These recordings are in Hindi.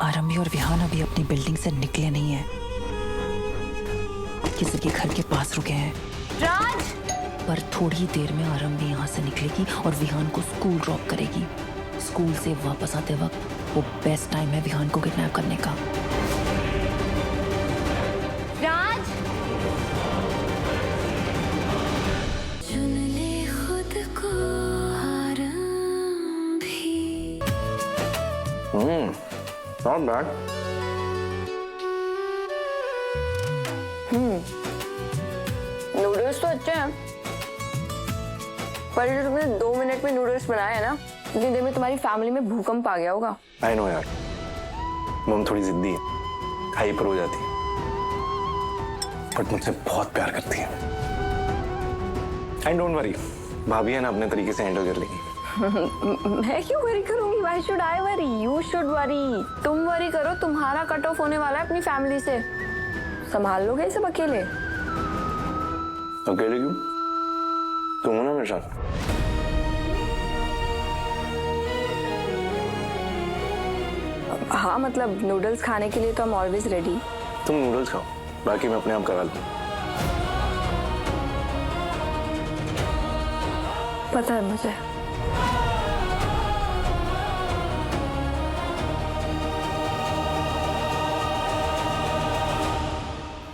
आरंभी और विहान अभी अपनी बिल्डिंग से निकले नहीं है, किसी के घर के पास रुके हैं। राज! पर थोड़ी देर में आरंभी यहाँ से निकलेगी और विहान को स्कूल ड्रॉप करेगी। स्कूल से वापस आते वक्त वो बेस्ट टाइम है विहान को किडनैप करने का। राज! चुन ले खुद को आरंभी। Not bad. नूडल्स तो अच्छे हैं, पर जो तुमने 2 मिनट में नूडल्स बनाए हैं ना, इतनी देर में तुम्हारी फैमिली में भूकंप आ गया होगा। आई नो यार, मम थोड़ी जिद्दी है, हाइपर हो जाती है, बट मुझसे बहुत प्यार करती है। एंड डोंट वरी, भाभी है ना अपने तरीके से हैंडल कर लेगी। मैं क्यों वरी करूंगी? Why should I worry? You should worry. तुम वरी करो, तुम्हारा कट ऑफ होने वाला है अपनी फैमिली से। संभाल लोगे सब अकेले? अकेले क्यों? तुम हो ना मेरे साथ। हाँ, मतलब नूडल्स खाने के लिए तो हम ऑलवेज रेडी। तुम नूडल्स खाओ, बाकी मैं अपने आप करा लूँ। पता है मुझे।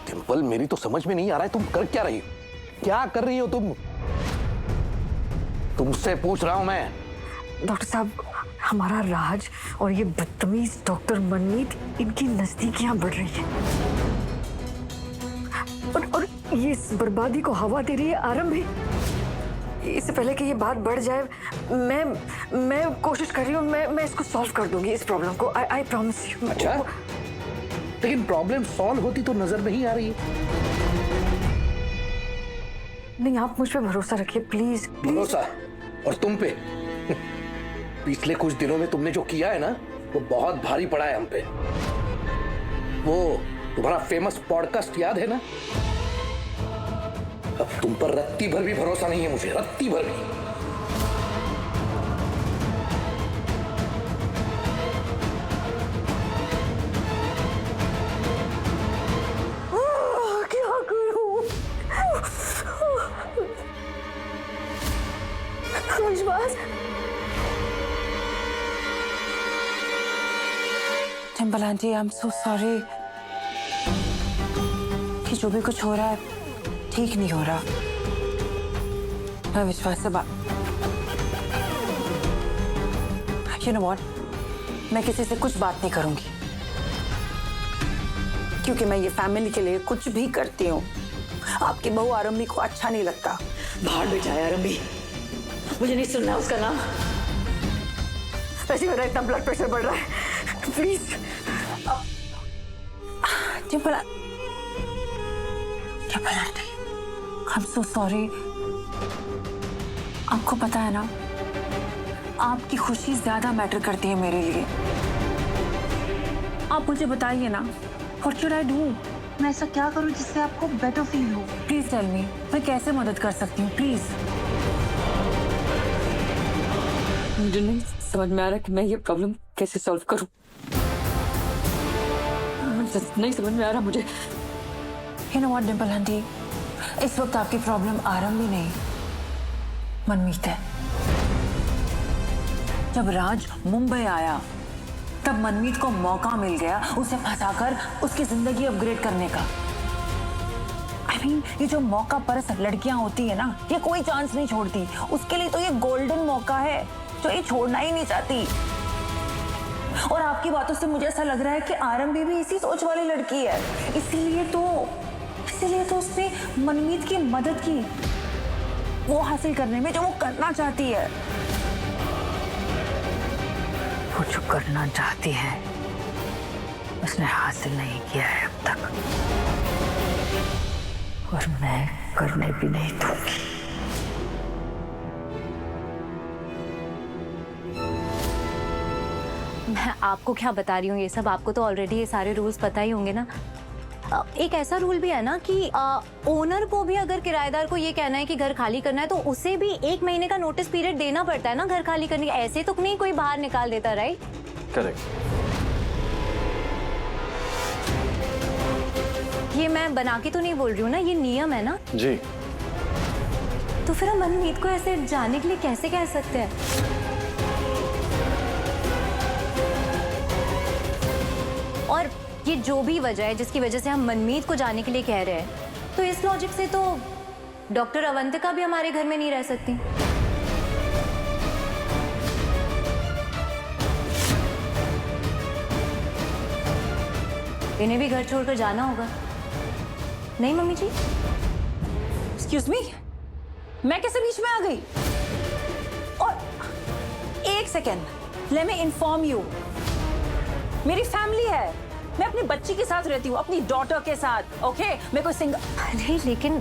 डिम्पल, मेरी तो समझ में नहीं आ रहा है तुम कर क्या रही हो? क्या कर रही हो तुम? तुमसे पूछ रहा हूं मैं। डॉक्टर साहब, हमारा राज और ये बदतमीज डॉक्टर मनमीत, इनकी नजदीकियां बढ़ रही है और ये इस बर्बादी को हवा दे रही है आरंभी। इससे पहले कि ये बात बढ़ जाए, मैं कोशिश कर रही हूँ, मैं इसको सॉल्व कर दूंगी, इस प्रॉब्लम को। I promise you. अच्छा, लेकिन प्रॉब्लम सॉल्व होती तो नजर नहीं आ रही है। नहीं, आप मुझ पे भरोसा रखिए, प्लीज। भरोसा? और तुम पे? पिछले कुछ दिनों में तुमने जो किया है ना, वो बहुत भारी पड़ा है हम पे। वो तुम्हारा फेमस पॉडकास्ट याद है ना? अब तुम पर रत्ती भर भी भरोसा नहीं है मुझे, रत्ती भर भी। क्या करूं? Vishwas, Dimple aunty, I am so sorry कि जो भी कुछ हो रहा है ठीक नहीं हो रहा। मैं विश्वास से बात, यू नो व्हाट, मैं किसी से कुछ बात नहीं करूंगी, क्योंकि मैं ये फैमिली के लिए कुछ भी करती हूँ। आपकी बहू आरंभी को अच्छा नहीं लगता। बाहर बैठा है आरंभी, मुझे नहीं सुनना उसका नाम। वैसे मेरा इतना ब्लड प्रेशर बढ़ रहा है, please. टिम्पल aunty, I am so sorry. आपको पता है ना, आपकी खुशी ज्यादा मैटर करती है मेरे लिए। आप मुझे बताइए ना, व्हाट शुड आई डू? मैं ऐसा क्या करूं जिससे आपको बेटर फील हो? प्लीज टेल मी, मैं कैसे मदद कर सकती हूँ? प्लीज। मुझे नहीं समझ में आ रहा कि मैं ये प्रॉब्लम कैसे सॉल्व करूं। मुझे नहीं समझ में आ रहा मुझे। You know what Dimple aunty, इस वक्त आपकी प्रॉब्लम आरंभी नहीं, मनमीत है। जब राज मुंबई आया, तब मनमीत को मौका मिल गया उसे फंसाकर उसकी जिंदगी अपग्रेड करने का। I mean, ये जो मौका परस्त लड़कियां होती है ना, ये कोई चांस नहीं छोड़ती। उसके लिए तो ये गोल्डन मौका है जो ये छोड़ना ही नहीं चाहती। और आपकी बातों से मुझे ऐसा लग रहा है कि आरंभी भी इसी सोच वाली लड़की है। इसीलिए तो उसने मनमीत की मदद की, वो हासिल करने में जो वो करना चाहती है। वो जो करना चाहती है उसने हासिल नहीं किया है अब तक, और मैं करने भी नहीं दूंगी। मैं आपको क्या बता रही हूँ, ये सब आपको तो ऑलरेडी ये सारे रूल्स पता ही होंगे ना। एक ऐसा रूल भी है ना कि ओनर को भी अगर किराएदार को ये कहना है कि घर खाली करना है, तो उसे भी 1 महीने का नोटिस पीरियड देना पड़ता है ना घर खाली करने का। ऐसे तो नहीं कोई बाहर निकाल देता, राइट? करेक्ट। ये मैं बना के तो नहीं बोल रही हूँ ना, ये नियम है ना। जी तो फिर हम मनमीत को ऐसे जाने के लिए कैसे कह सकते हैं? और ये जो भी वजह है जिसकी वजह से हम मनमीत को जाने के लिए कह रहे हैं, तो इस लॉजिक से तो डॉक्टर अवंतिका भी हमारे घर में नहीं रह सकती। इन्हें भी घर छोड़कर जाना होगा, नहीं मम्मी जी? एक्सक्यूज मी, मैं कैसे बीच में आ गई? और एक second, let me inform you, मेरी फैमिली है, मैं अपनी बच्ची के साथ रहती हूँ, अपनी डॉटर के साथ, ओके? मैं कोई सिंगल। अरे लेकिन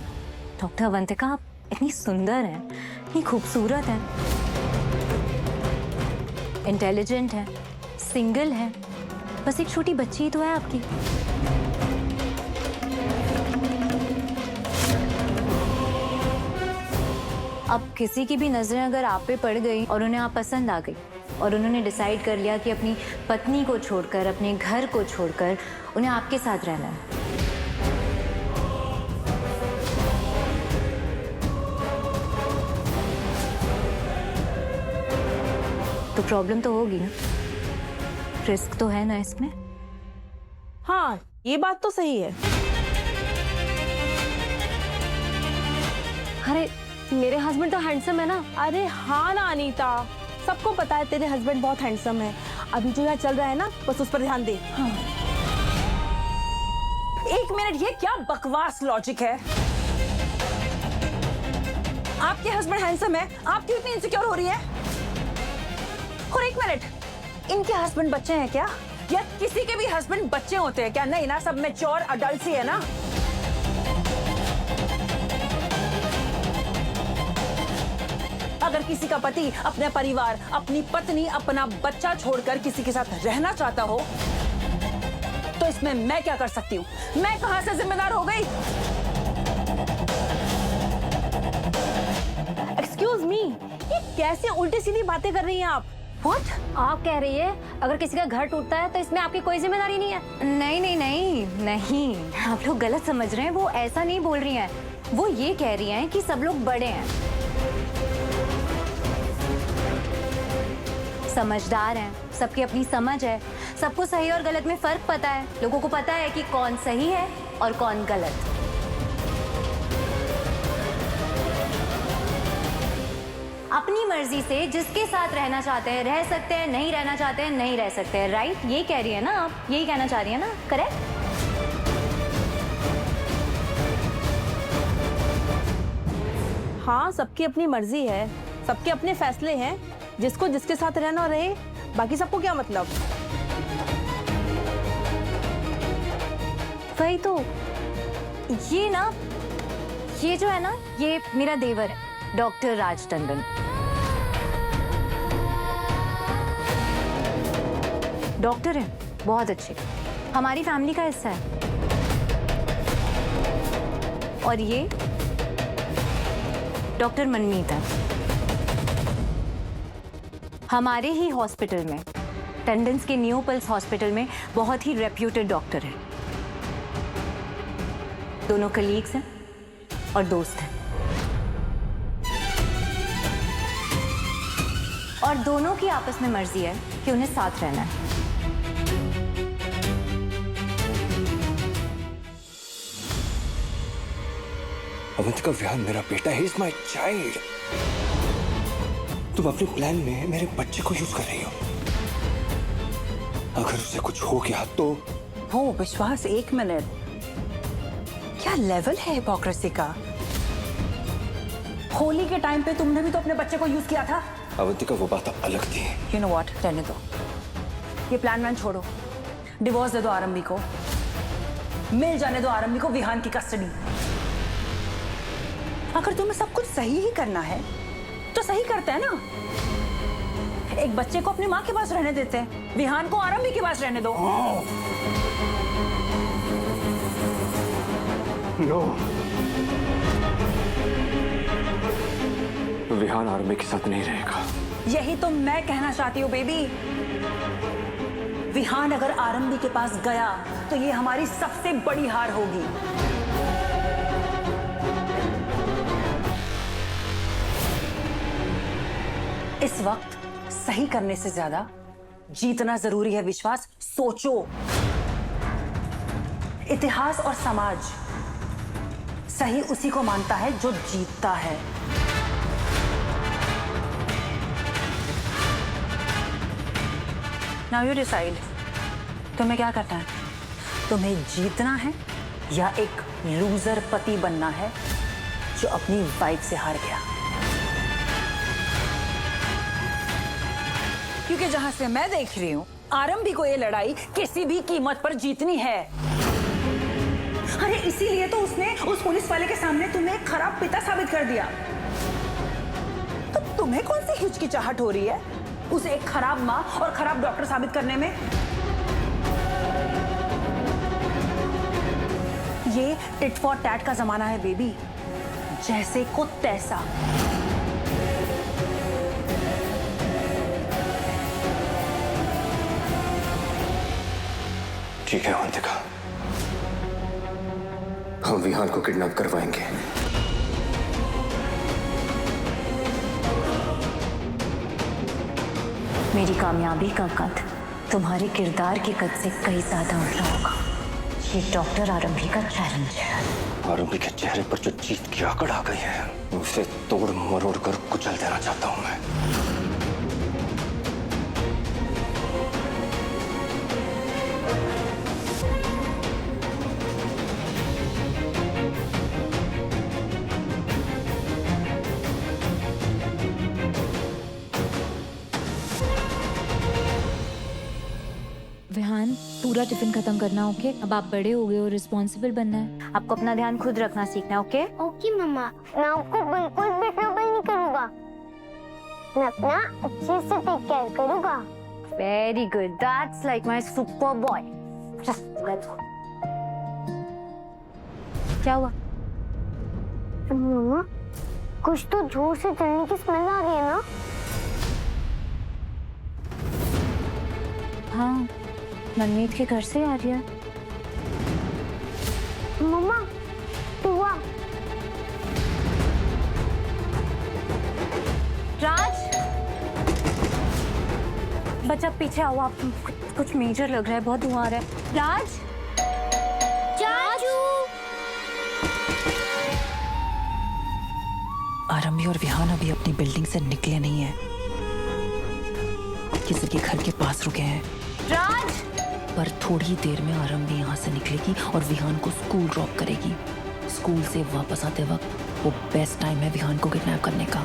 डॉक्टर अवंतिका, आप इतनी सुंदर हैं, इतनी खूबसूरत हैं, इंटेलिजेंट हैं, सिंगल हैं, बस एक छोटी बच्ची ही तो है आपकी। अब किसी की भी नजरें अगर आप पे पड़ गई और उन्हें आप पसंद आ गई और उन्होंने डिसाइड कर लिया कि अपनी पत्नी को छोड़कर, अपने घर को छोड़कर उन्हें आपके साथ रहना है, तो प्रॉब्लम तो होगी ना, रिस्क तो है ना इसमें। हाँ, ये बात तो सही है। अरे मेरे हस्बैंड तो हैंडसम है ना। अरे हाँ ना अनीता, सबको पता है तेरे हस्बैंड बहुत हैंडसम है। अभी जो यहाँ चल रहा है ना, बस उस पर ध्यान दे। हाँ। एक मिनट, ये क्या बकवास लॉजिक है? आपके हस्बैंड हैंडसम है, आप क्यों इतनी इनसिक्योर हो रही है? और एक मिनट, इनके हस्बैंड बच्चे हैं क्या? या किसी के भी हस्बैंड बच्चे होते हैं क्या? नहीं ना, सब मैच्योर अडल्ट ही है ना। अगर किसी का पति अपने परिवार, अपनी पत्नी, अपना बच्चा छोड़कर किसी के साथ रहना चाहता हो, तो इसमें मैं क्या कर सकती हूँ? मैं कहां से जिम्मेदार हो गई? एक्सक्यूज मी, ये कैसे उल्टी सीधी बातें कर रही हैं आप? What? आप कह रही है अगर किसी का घर टूटता है तो इसमें आपकी कोई जिम्मेदारी नहीं है? नहीं नहीं नहीं नहीं, आप लोग गलत समझ रहे हैं। वो ऐसा नहीं बोल रही हैं, वो ये कह रही हैं कि सब लोग बड़े हैं, समझदार हैं, सबकी अपनी समझ है, सबको सही और गलत में फर्क पता है, लोगों को पता है कि कौन सही है और कौन गलत। अपनी मर्जी से जिसके साथ रहना चाहते हैं रह सकते हैं, नहीं रहना चाहते हैं नहीं रह सकते हैं, राइट? ये कह रही है ना आप, यही कहना चाह रही है ना, करेक्ट? हाँ, सबकी अपनी मर्जी है, सबके अपने फैसले हैं, जिसको जिसके साथ रहना रहे, बाकी सबको क्या मतलब। वही तो, ये ना, ये जो है ना, ये मेरा देवर है, डॉक्टर राज टंडन। डॉक्टर है, बहुत अच्छे, हमारी फैमिली का हिस्सा है। और ये डॉक्टर मनमीत है, हमारे ही हॉस्पिटल में, टंडन्स के न्यू पल्स हॉस्पिटल में बहुत ही रेप्यूटेड डॉक्टर है। दोनों कलीग्स हैं और दोस्त हैं, और दोनों की आपस में मर्जी है कि उन्हें साथ रहना है। अवंतिका, विहान मेरा बेटा है, इज माय चाइल्ड। तुम अपने प्लान में मेरे बच्चे को यूज कर रही हो। अगर उसे कुछ हो गया तो? हो विश्वास, एक मिनट, क्या लेवल है हिपोक्रेसी का? होली के टाइम पे तुमने भी तो अपने बच्चे को यूज किया था। अवंतिका, वो बात अलग थी। यू नो व्हाट, रहने दो, ये प्लान वैन छोड़ो, डिवोर्स दे दो आरंभी को, मिल जाने दो आरंभी को विहान की कस्टडी। अगर तुम्हें सब कुछ सही ही करना है तो सही करते हैं ना। एक बच्चे को अपनी माँ के पास रहने देते हैं, विहान को आरंभी के पास रहने दो। नो, विहान आरंभी के साथ नहीं रहेगा। यही तो मैं कहना चाहती हूँ बेबी। विहान अगर आरंभी के पास गया तो ये हमारी सबसे बड़ी हार होगी। इस वक्त सही करने से ज्यादा जीतना जरूरी है। विश्वास, सोचो। इतिहास और समाज सही उसी को मानता है जो जीतता है। नाउ यू डिसाइड, तुम्हें क्या करना है? तुम्हें जीतना है या एक लूजर पति बनना है जो अपनी वाइफ से हार गया? क्योंकि जहां से मैं देख रही हूं, आरंभी को ये लड़ाई किसी भी कीमत पर जीतनी है। अरे इसीलिए तो उसने उस पुलिस वाले के सामने तुम्हें एक खराब पिता साबित कर दिया। तो तुम्हें कौन सी हिचकिचाहट हो रही है उसे एक खराब माँ और खराब डॉक्टर साबित करने में? ये टिट फॉर टैट का जमाना है बेबी, जैसे को तैसा। ठीक है अवंतिका, हम विहान को किडनैप करवाएंगे। मेरी कामयाबी का कद तुम्हारे किरदार के कद से कहीं ज्यादा ऊंचा होगा। ये डॉक्टर आरंभी का चैलेंज है। आरंभी के चेहरे पर जो जीत की आकड़ आ गई है, उसे तोड़ मरोड़ कर कुचल देना चाहता हूं मैं। विहान, पूरा टिफिन खत्म करना, ओके? अब आप बड़े हो गए हो, रिस्पॉन्सिबल बनना है। आपको अपना ध्यान खुद रखना सीखना है, ओके? ओके मम्मा, मैं आपको बिल्कुल भी ट्रबल नहीं करूँगा। मैं अपना अच्छे से टेक केयर करूँगा। Very good, that's like my super boy. Just let's go. क्या हुआ? मम्मा, कुछ तो जोर से चलने की स्मेल आ रही है ना? हाँ, मनमीत के घर से आ रही है। मम्मा, बुआ। राज, बच्चा पीछे आओ, आप कुछ मेजर लग रहा है, बहुत धुआं आ रहा है। राज, चाचू। आरंभी और विहान अभी अपनी बिल्डिंग से निकले नहीं है, किसी के घर के पास रुके हैं। राज, पर थोड़ी देर में आरंभी यहाँ से निकलेगी और विहान को स्कूल ड्रॉप करेगी। स्कूल से वापस आते वक्त वो बेस्ट टाइम है विहान को किडनैप करने का।